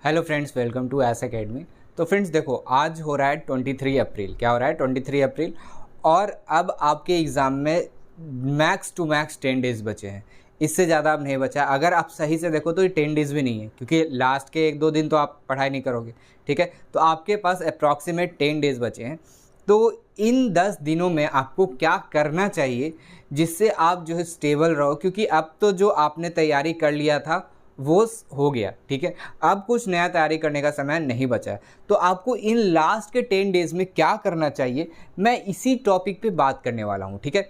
Hello friends, welcome to S academy. तो friends देखो, आज हो रहा है 23 अप्रैल। क्या हो रहा है? 23 अप्रैल। और अब आपके एग्ज़ाम में मैक्स टू मैक्स 10 डेज़ बचे हैं। इससे ज़्यादा अब नहीं बचा है। अगर आप सही से देखो तो ये 10 डेज़ भी नहीं है, क्योंकि लास्ट के 1-2 दिन तो आप पढ़ाई नहीं करोगे। ठीक है, तो आपके पास अप्रॉक्सीमेट 10 डेज़ बचे हैं। तो इन 10 दिनों में आपको क्या करना चाहिए जिससे आप जो है स्टेबल रहो, क्योंकि अब तो जो आपने तैयारी कर लिया था वो हो गया। ठीक है, अब कुछ नया तैयारी करने का समय नहीं बचा है। तो आपको इन लास्ट के 10 डेज़ में क्या करना चाहिए, मैं इसी टॉपिक पे बात करने वाला हूँ। ठीक है,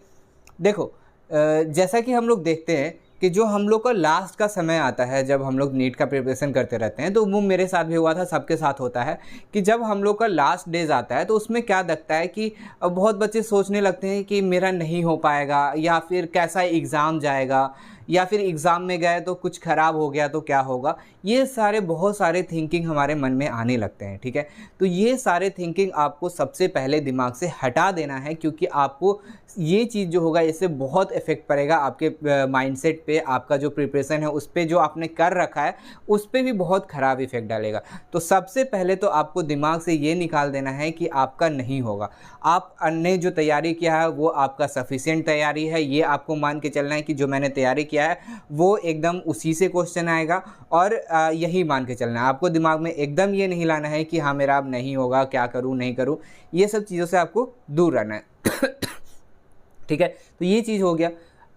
देखो, जैसा कि हम लोग देखते हैं कि जो हम लोग का लास्ट का समय आता है, जब हम लोग नीट का प्रिपरेशन करते रहते हैं, तो वो मेरे साथ भी हुआ था, सबके साथ होता है कि जब हम लोग का लास्ट डेज आता है तो उसमें क्या लगता है कि बहुत बच्चे सोचने लगते हैं कि मेरा नहीं हो पाएगा, या फिर कैसा एग्ज़ाम जाएगा, या फिर एग्ज़ाम में गए तो कुछ ख़राब हो गया तो क्या होगा। ये सारे बहुत सारे थिंकिंग हमारे मन में आने लगते हैं। ठीक है, तो ये सारे थिंकिंग आपको सबसे पहले दिमाग से हटा देना है, क्योंकि आपको ये चीज़ जो होगा इससे बहुत इफ़ेक्ट पड़ेगा आपके माइंडसेट पे। आपका जो प्रिपरेशन है उस पे, जो आपने कर रखा है उस पे भी बहुत ख़राब इफ़ेक्ट डालेगा। तो सबसे पहले तो आपको दिमाग से ये निकाल देना है कि आपका नहीं होगा। आप ने जो तैयारी किया है वो आपका सफिशिएंट तैयारी है, ये आपको मान के चलना है कि जो मैंने तैयारी किया है वो एकदम उसी से क्वेश्चन आएगा, और यही मान के चलना है। आपको दिमाग में एकदम ये नहीं लाना है कि हाँ मेरा अब नहीं होगा, क्या करूँ नहीं करूँ। ये सब चीज़ों से आपको दूर रहना है। ठीक है, तो ये चीज़ हो गया।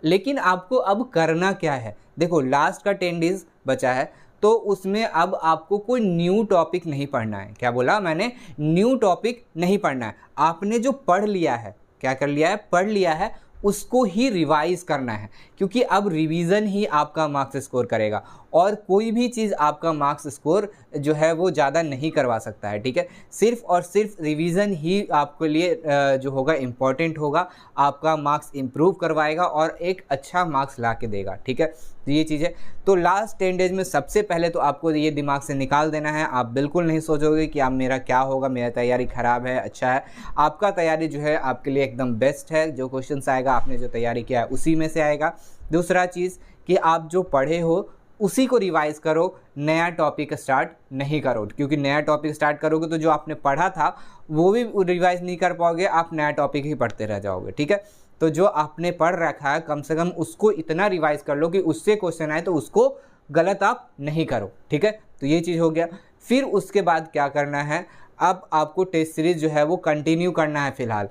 लेकिन आपको अब करना क्या है? देखो, लास्ट का 10 डेज बचा है, तो उसमें अब आपको कोई न्यू टॉपिक नहीं पढ़ना है। क्या बोला मैंने? न्यू टॉपिक नहीं पढ़ना है। आपने जो पढ़ लिया है, क्या कर लिया है? पढ़ लिया है, उसको ही रिवाइज करना है, क्योंकि अब रिवीजन ही आपका मार्क्स स्कोर करेगा, और कोई भी चीज़ आपका मार्क्स स्कोर जो है वो ज़्यादा नहीं करवा सकता है। ठीक है, सिर्फ और सिर्फ रिवीजन ही आपके लिए जो होगा इम्पॉर्टेंट होगा, आपका मार्क्स इम्प्रूव करवाएगा और एक अच्छा मार्क्स ला के देगा। ठीक है, तो ये चीज़ है। तो लास्ट 10 डेज में सबसे पहले तो आपको ये दिमाग से निकाल देना है। आप बिल्कुल नहीं सोचोगे कि अब मेरा क्या होगा, मेरा तैयारी ख़राब है, अच्छा है। आपका तैयारी जो है आपके लिए एकदम बेस्ट है। जो क्वेश्चन आएगा, आपने जो तैयारी किया है उसी में से आएगा। दूसरा चीज़ कि आप जो पढ़े हो उसी को रिवाइज करो, नया टॉपिक स्टार्ट नहीं करो, क्योंकि नया टॉपिक स्टार्ट करोगे तो जो आपने पढ़ा था वो भी रिवाइज नहीं कर पाओगे, आप नया टॉपिक ही पढ़ते रह जाओगे। ठीक है, तो जो आपने पढ़ रखा है कम से कम उसको इतना रिवाइज कर लो कि उससे क्वेश्चन आए तो उसको गलत आप नहीं करो। ठीक है, तो ये चीज़ हो गया। फिर उसके बाद क्या करना है, अब आपको टेस्ट सीरीज जो है वो कंटिन्यू करना है। फिलहाल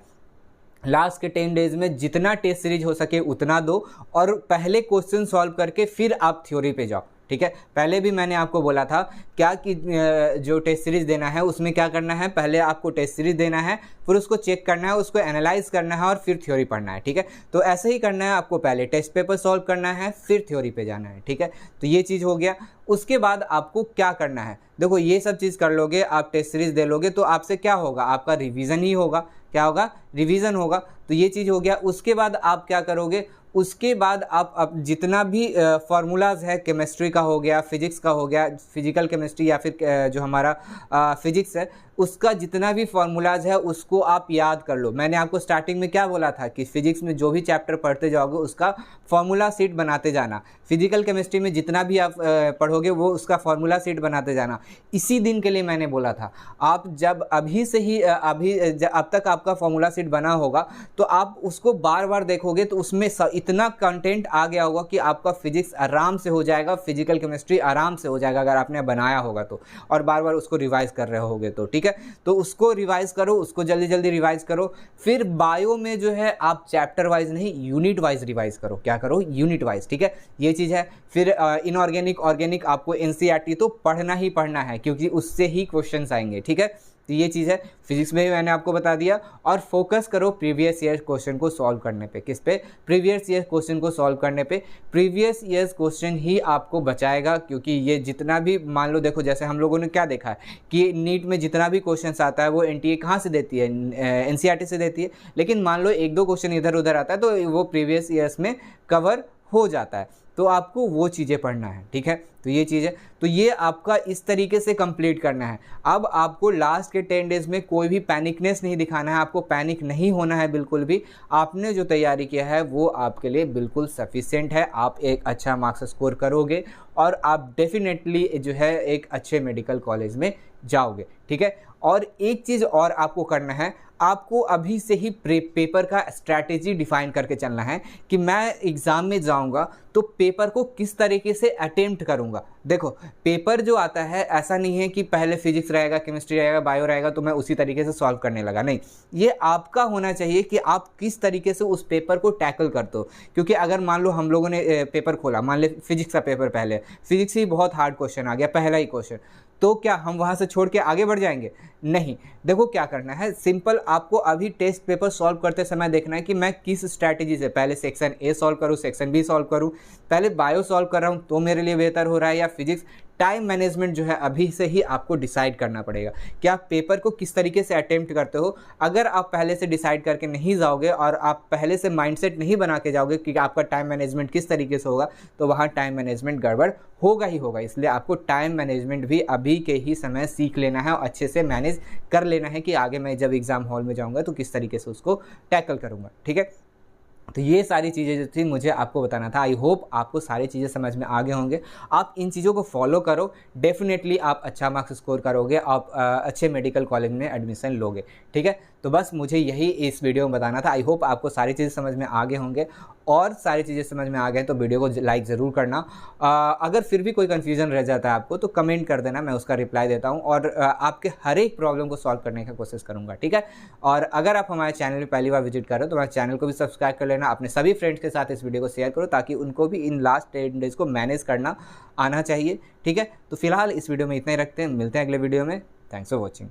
लास्ट के 10 डेज में जितना टेस्ट सीरीज हो सके उतना दो, और पहले क्वेश्चन सॉल्व करके फिर आप थ्योरी पे जाओ। ठीक है, पहले भी मैंने आपको बोला था क्या कि जो टेस्ट सीरीज देना है उसमें क्या करना है, पहले आपको टेस्ट सीरीज देना है, फिर उसको चेक करना है, उसको एनालाइज करना है, और फिर थ्योरी पढ़ना है। ठीक है, तो ऐसे ही करना है आपको, पहले टेस्ट पेपर सॉल्व करना है, फिर थ्योरी पे जाना है। ठीक है, तो ये चीज़ हो गया। उसके बाद आपको क्या करना है, देखो ये सब चीज़ कर लोगे, आप टेस्ट सीरीज दे लोगे तो आपसे क्या होगा, आपका रिवीजन ही होगा। क्या होगा? रिवीजन होगा। तो ये चीज़ हो गया। उसके बाद आप क्या करोगे, उसके बाद आप अब जितना भी फार्मूलाज है, केमिस्ट्री का हो गया, फिजिक्स का हो गया, फिजिकल केमिस्ट्री या फिर जो हमारा फिजिक्स है, उसका जितना भी फार्मूलाज है उसको आप याद कर लो। मैंने आपको स्टार्टिंग में क्या बोला था कि फिजिक्स में जो भी चैप्टर पढ़ते जाओगे उसका फार्मूला सीट बनाते जाना, फिजिकल केमिस्ट्री में जितना भी आप पढ़ोगे वो उसका फार्मूला सीट बनाते जाना। इसी दिन के लिए मैंने बोला था। आप जब अभी से ही अब तक आपका फार्मूला सीट बना होगा तो आप उसको बार बार देखोगे तो उसमें इतना कंटेंट आ गया होगा कि आपका फिजिक्स आराम से हो जाएगा, फिजिकल केमिस्ट्री आराम से हो जाएगा, अगर आपने बनाया होगा तो, और बार बार उसको रिवाइज कर रहे होगे तो। ठीक है, तो उसको रिवाइज करो, उसको जल्दी जल्दी रिवाइज करो। फिर बायो में जो है आप चैप्टर वाइज नहीं, यूनिट वाइज रिवाइज करो। क्या करो? Unit wise. ठीक है, ये चीज़ है। फिर इनऑर्गेनिक ऑर्गेनिक आपको एनसीईआरटी तो पढ़ना ही पढ़ना है, क्योंकि उससे ही क्वेश्चन आएंगे। ठीक है, तो ये चीज़ है। फिजिक्स में भी मैंने आपको बता दिया। और फोकस करो प्रीवियस ईयर क्वेश्चन को सॉल्व करने पे। किस पे? प्रीवियस ईयर क्वेश्चन को सॉल्व करने पे। प्रीवियस ईयर्स क्वेश्चन ही आपको बचाएगा, क्योंकि ये जितना भी, मान लो देखो, जैसे हम लोगों ने क्या देखा है कि नीट में जितना भी क्वेश्चन आता है वो एनटीए कहाँ से देती है? एनसीईआरटी से देती है। लेकिन मान लो 1-2 क्वेश्चन इधर उधर आता है तो वो प्रीवियस ईयर्स में कवर हो जाता है। तो आपको वो चीज़ें पढ़ना है, ठीक है। तो ये चीज़ है, तो ये आपका इस तरीके से कंप्लीट करना है। अब आपको लास्ट के 10 डेज़ में कोई भी पैनिकनेस नहीं दिखाना है, आपको पैनिक नहीं होना है बिल्कुल भी। आपने जो तैयारी किया है वो आपके लिए बिल्कुल सफिशिएंट है, आप एक अच्छा मार्क्स स्कोर करोगे और आप डेफिनेटली जो है एक अच्छे मेडिकल कॉलेज में जाओगे, ठीक है। और एक चीज़ और आपको करना है, आपको अभी से ही पेपर का स्ट्रैटेजी डिफाइन करके चलना है कि मैं एग्ज़ाम में जाऊंगा तो पेपर को किस तरीके से अटेम्प्ट करूंगा। देखो, पेपर जो आता है ऐसा नहीं है कि पहले फिजिक्स रहेगा, केमिस्ट्री रहेगा, बायो रहेगा तो मैं उसी तरीके से सॉल्व करने लगा, नहीं। ये आपका होना चाहिए कि आप किस तरीके से उस पेपर को टैकल करते हो। क्योंकि अगर मान लो हम लोगों ने पेपर खोला, मान ले फिजिक्स का पेपर, पहले फिजिक्स ही बहुत हार्ड क्वेश्चन आ गया, पहला ही क्वेश्चन, तो क्या हम वहाँ से छोड़ के आगे बढ़ जाएंगे? नहीं। देखो क्या करना है, सिंपल आपको अभी टेस्ट पेपर सॉल्व करते समय देखना है कि मैं किस स्ट्रैटेजी से पहले सेक्शन ए सॉल्व करूँ, सेक्शन बी सॉल्व करूँ, पहले बायो सॉल्व कर रहा हूँ तो मेरे लिए बेहतर हो रहा है, या फिजिक्स। टाइम मैनेजमेंट जो है अभी से ही आपको डिसाइड करना पड़ेगा कि आप पेपर को किस तरीके से अटेम्प्ट करते हो। अगर आप पहले से डिसाइड करके नहीं जाओगे और आप पहले से माइंडसेट नहीं बना के जाओगे कि आपका टाइम मैनेजमेंट किस तरीके से होगा, तो वहाँ टाइम मैनेजमेंट गड़बड़ होगा ही होगा। इसलिए आपको टाइम मैनेजमेंट भी अभी के ही समय सीख लेना है और अच्छे से मैनेज कर लेना है कि आगे मैं जब एग्ज़ाम हॉल में जाऊँगा तो किस तरीके से उसको टैकल करूँगा, ठीक है। तो ये सारी चीज़ें जो थी मुझे आपको बताना था। आई होप आपको सारी चीज़ें समझ में आ गए होंगे। आप इन चीज़ों को फॉलो करो, डेफिनेटली आप अच्छा मार्क्स स्कोर करोगे, आप अच्छे मेडिकल कॉलेज में एडमिशन लोगे, ठीक है। तो बस मुझे यही इस वीडियो में बताना था। आई होप आपको सारी चीज़ें समझ में आ गए होंगे, और सारी चीज़ें समझ में आ गए तो वीडियो को लाइक ज़रूर करना। अगर फिर भी कोई कन्फ्यूज़न रह जाता है आपको तो कमेंट कर देना, मैं उसका रिप्लाई देता हूँ और आपके हर एक प्रॉब्लम को सॉल्व करने की कोशिश करूँगा, ठीक है। और अगर आप हमारे चैनल में पहली बार विजिट कर रहे हो तो हमारे चैनल को भी सब्सक्राइब कर लेना, अपने सभी फ्रेंड्स के साथ इस वीडियो को शेयर करो ताकि उनको भी इन लास्ट 10 डेज़ को मैनेज करना आना चाहिए, ठीक है। तो फिलहाल इस वीडियो में इतना ही रखते हैं, मिलते हैं अगले वीडियो में। Thanks for watching.